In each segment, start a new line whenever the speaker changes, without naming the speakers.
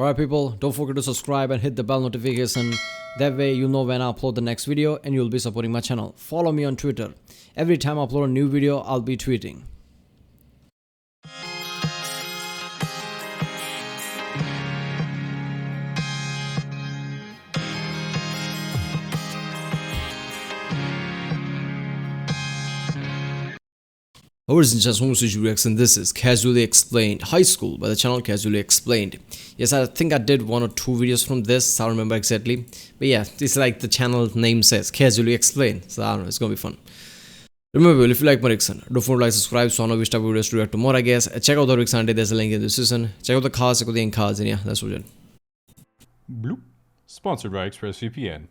Alright people, don't forget to subscribe and hit the bell notification. That way you'll know when I upload the next video and you'll be supporting my channel. Follow me on Twitter. Every time I upload a new video, I'll be tweeting. Ladies and gentlemen, this is Casually Explained High School by the channel Casually Explained. Yes, I think I did 1 or 2 videos from this, I don't remember exactly. But yeah, it's like the channel name says, Casually Explained. So I don't know, it's gonna be fun. Remember, if you like my reaction, don't forget to like, subscribe so I know which type of videos to react to more, I guess. Check out the reaction, there's a link in the description. Check out the cards, check out the ink cards, and yeah, that's what it.
Bloop. Sponsored by ExpressVPN.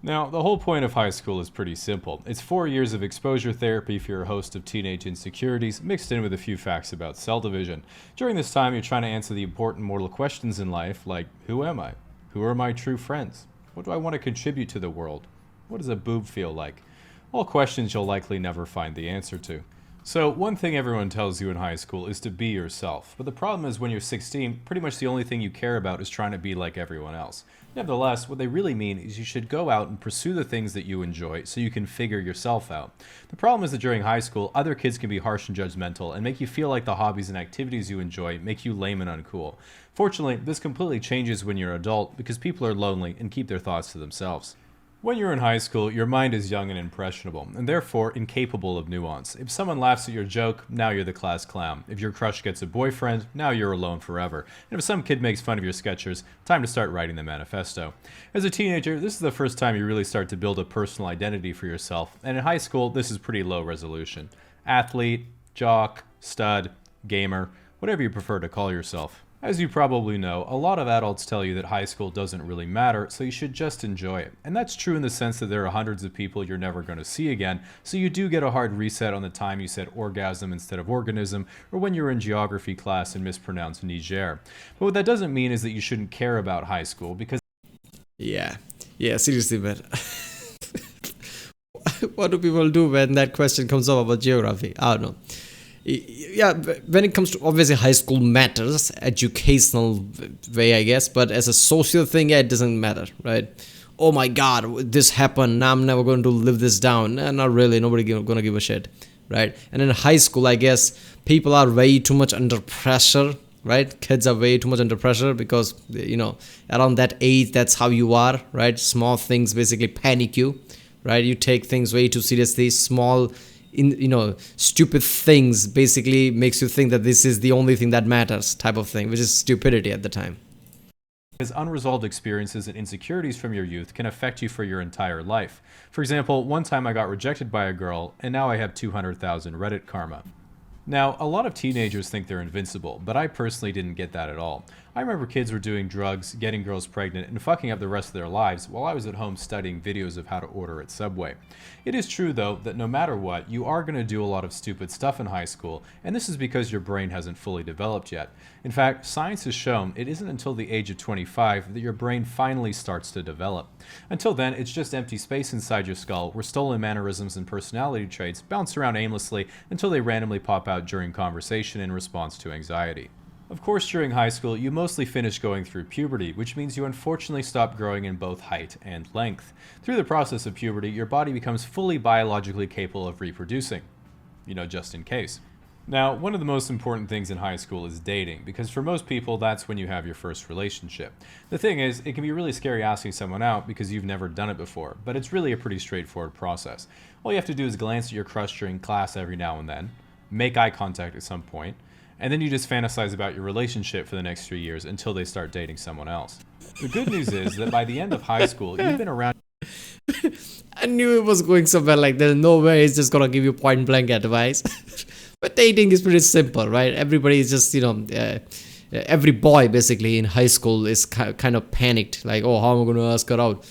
Now, the whole point of high school is pretty simple. It's 4 years of exposure therapy for your host of teenage insecurities, mixed in with a few facts about cell division. During this time, you're trying to answer the important mortal questions in life, like, who am I? Who are my true friends? What do I want to contribute to the world? What does a boob feel like? All questions you'll likely never find the answer to. So, one thing everyone tells you in high school is to be yourself. But the problem is when you're 16, pretty much the only thing you care about is trying to be like everyone else. Nevertheless, what they really mean is you should go out and pursue the things that you enjoy so you can figure yourself out. The problem is that during high school, other kids can be harsh and judgmental and make you feel like the hobbies and activities you enjoy make you lame and uncool. Fortunately, this completely changes when you're an adult because people are lonely and keep their thoughts to themselves. When you're in high school, your mind is young and impressionable, and therefore incapable of nuance. If someone laughs at your joke, now you're the class clown. If your crush gets a boyfriend, now you're alone forever. And if some kid makes fun of your Skechers, time to start writing the manifesto. As a teenager, this is the first time you really start to build a personal identity for yourself, and in high school, this is pretty low resolution. Athlete, jock, stud, gamer, whatever you prefer to call yourself. As you probably know, a lot of adults tell you that high school doesn't really matter, so you should just enjoy it. And that's true in the sense that there are hundreds of people you're never going to see again, so you do get a hard reset on the time you said orgasm instead of organism, or when you were in geography class and mispronounced Niger. But what that doesn't mean is that you shouldn't care about high school, because
Yeah, seriously, man. What do people do when that question comes up about geography? I don't know. Yeah, when it comes to, obviously high school matters, educational way, I guess, but as a social thing, yeah, it doesn't matter, right? Oh my god, this happened, now I'm never going to live this down. Not really, nobody gonna give a shit, right? And in high school, I guess people are way too much under pressure, right? Kids are way too much under pressure because, you know, around that age, that's how you are, right? Small things basically panic you, right? You take things way too seriously. Stupid things basically makes you think that this is the only thing that matters, type of thing, which is stupidity at the time.
Because unresolved experiences and insecurities from your youth can affect you for your entire life. For example, one time I got rejected by a girl, and now I have 200,000 Reddit karma. Now, a lot of teenagers think they're invincible, but I personally didn't get that at all. I remember kids were doing drugs, getting girls pregnant, and fucking up the rest of their lives while I was at home studying videos of how to order at Subway. It is true, though, that no matter what, you are going to do a lot of stupid stuff in high school, and this is because your brain hasn't fully developed yet. In fact, science has shown it isn't until the age of 25 that your brain finally starts to develop. Until then, it's just empty space inside your skull where stolen mannerisms and personality traits bounce around aimlessly until they randomly pop out during conversation in response to anxiety. Of course, during high school, you mostly finish going through puberty, which means you unfortunately stop growing in both height and length. Through the process of puberty, your body becomes fully biologically capable of reproducing. You know, just in case. Now, one of the most important things in high school is dating, because for most people, that's when you have your first relationship. The thing is, it can be really scary asking someone out because you've never done it before, but it's really a pretty straightforward process. All you have to do is glance at your crush during class every now and then, make eye contact at some point, and then you just fantasize about your relationship for the next 3 years until they start dating someone else. The good news is that by the end of high school, you've been around.
I knew it was going somewhere like there's no way he's just gonna give you point blank advice. But dating is pretty simple, right? Everybody is just, every boy basically in high school is kind of panicked, like, oh, how am I going to ask her out?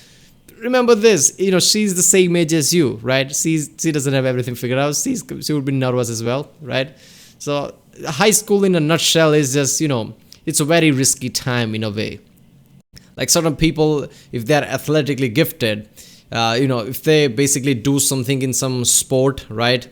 Remember this, she's the same age as you, right? She doesn't have everything figured out. She would be nervous as well, right? So high school in a nutshell is just, it's a very risky time in a way. Like certain people, if they're athletically gifted, if they basically do something in some sport, right?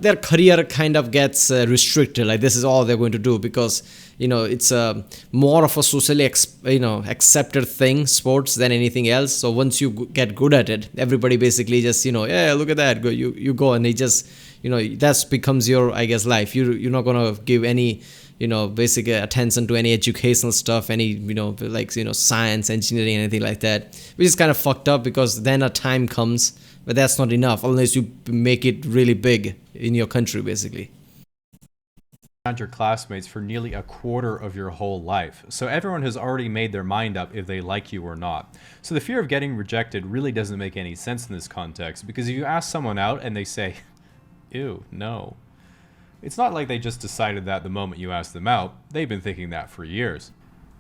Their career kind of gets restricted. Like this is all they're going to do because it's a more of a socially accepted thing, sports, than anything else. So once you get good at it, everybody basically just, yeah, look at that, go, you go, and it just, that becomes your, I guess, life. You're not gonna give any basic attention to any educational stuff, any science, engineering, anything like that, which is kind of fucked up, because then a time comes but that's not enough unless you make it really big in your country, basically.
Around your classmates for nearly a quarter of your whole life. So everyone has already made their mind up if they like you or not. So the fear of getting rejected really doesn't make any sense in this context, because if you ask someone out and they say, ew, no, it's not like they just decided that the moment you asked them out. They've been thinking that for years.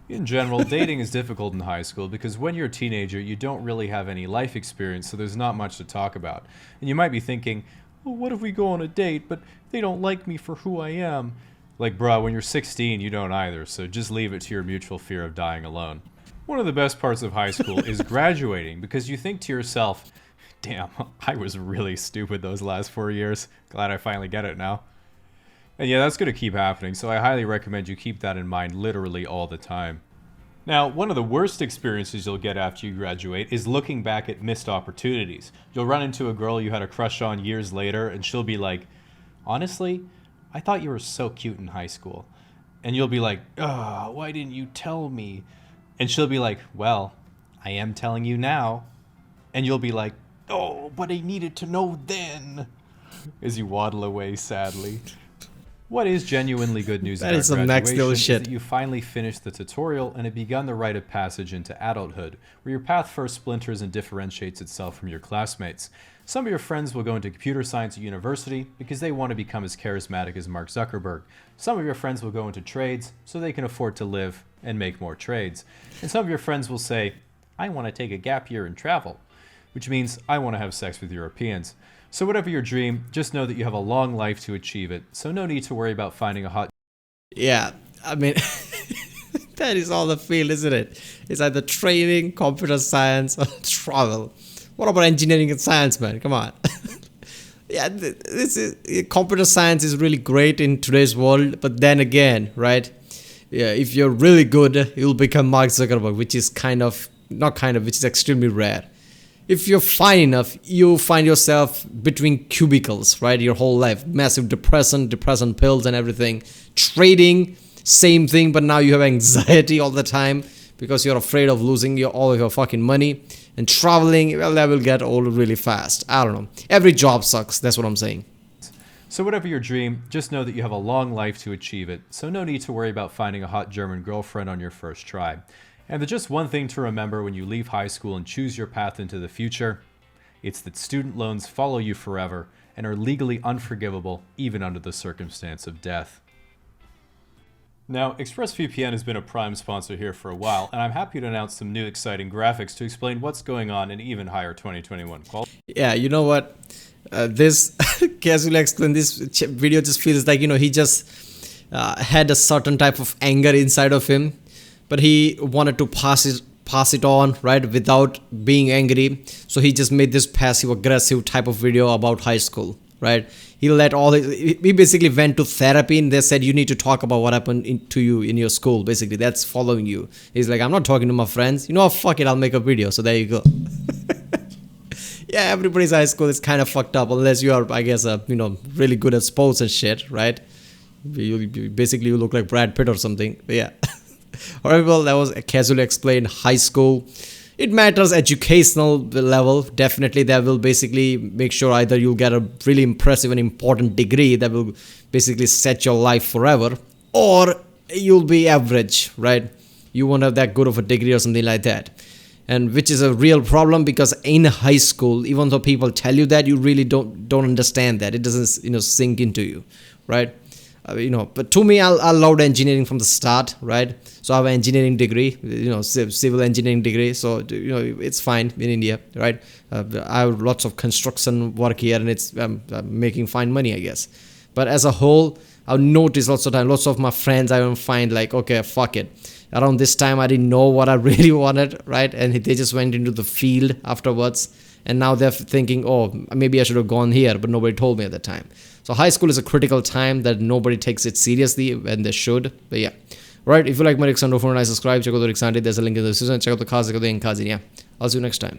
In general, dating is difficult in high school because when you're a teenager, you don't really have any life experience, so there's not much to talk about. And you might be thinking, well, what if we go on a date, but they don't like me for who I am? Like, bruh, when you're 16, you don't either, so just leave it to your mutual fear of dying alone. One of the best parts of high school is graduating, because you think to yourself, damn, I was really stupid those last 4 years. Glad I finally get it now. And yeah, that's going to keep happening, so I highly recommend you keep that in mind literally all the time. Now, one of the worst experiences you'll get after you graduate is looking back at missed opportunities. You'll run into a girl you had a crush on years later, and she'll be like, honestly, I thought you were so cute in high school. And you'll be like, oh, why didn't you tell me? And she'll be like, well, I am telling you now. And you'll be like, oh, but I needed to know then. As you waddle away sadly. What is genuinely good news
That
about
is some next level
graduation is
shit.
that you finally finished the tutorial and have begun the rite of passage into adulthood, where your path first splinters and differentiates itself from your classmates. Some of your friends will go into computer science at university because they want to become as charismatic as Mark Zuckerberg. Some of your friends will go into trades so they can afford to live and make more trades. And some of your friends will say, I want to take a gap year and travel, which means I want to have sex with Europeans. So whatever your dream, just know that you have a long life to achieve it, so no need to worry about finding a hot...
Yeah, I mean, that is all the field, isn't it? It's either training, computer science, or travel. What about engineering and science, man? Come on. Yeah, computer science is really great in today's world, but then again, right? Yeah, if you're really good, you'll become Mark Zuckerberg, which is which is extremely rare. If you're fine enough, you find yourself between cubicles, right? Your whole life. Massive depressant pills and everything. Trading, same thing, but now you have anxiety all the time because you're afraid of losing all of your fucking money. And traveling, well, that will get old really fast. I don't know. Every job sucks. That's what I'm saying.
So whatever your dream, just know that you have a long life to achieve it, so no need to worry about finding a hot German girlfriend on your first try. And there's just one thing to remember when you leave high school and choose your path into the future. It's that student loans follow you forever and are legally unforgivable even under the circumstance of death. Now, ExpressVPN has been a prime sponsor here for a while, and I'm happy to announce some new exciting graphics to explain what's going on in even higher 2021 quality.
Yeah, you know what? This casually explain this video just feels like, he just had a certain type of anger inside of him, but he wanted to pass it on, right, without being angry. So he just made this passive aggressive type of video about high school, right? He basically went to therapy and they said, you need to talk about what happened to you in your school. Basically, that's following you. He's like, I'm not talking to my friends. You know what? Fuck it. I'll make a video. So there you go. Yeah, everybody's high school is kind of fucked up unless you are, I guess, really good at sports and shit, right? You look like Brad Pitt or something. But yeah. Alright, well, that was casually explained high school. It matters educational level. Definitely, that will basically make sure either you'll get a really impressive and important degree that will basically set your life forever, or you'll be average, right? You won't have that good of a degree or something like that. And which is a real problem, because in high school, even though people tell you that, you really don't understand that. It doesn't sink into you, right? But to me, I loved engineering from the start, right? So I have an engineering degree, civil engineering degree. So, it's fine in India, right? I have lots of construction work here, and it's making fine money, I guess. But as a whole, I've noticed lots of my friends, I find like, okay, fuck it. Around this time, I didn't know what I really wanted, right? And they just went into the field afterwards. And now they're thinking, oh, maybe I should have gone here, but nobody told me at the time. So high school is a critical time that nobody takes it seriously, and they should. But yeah, Right? If you like my Rick Sandro 4 and I subscribe, check out the Rick Sandy. There's a link in the description. Check out the cards, check out the ink cards. Yeah. I'll see you next time.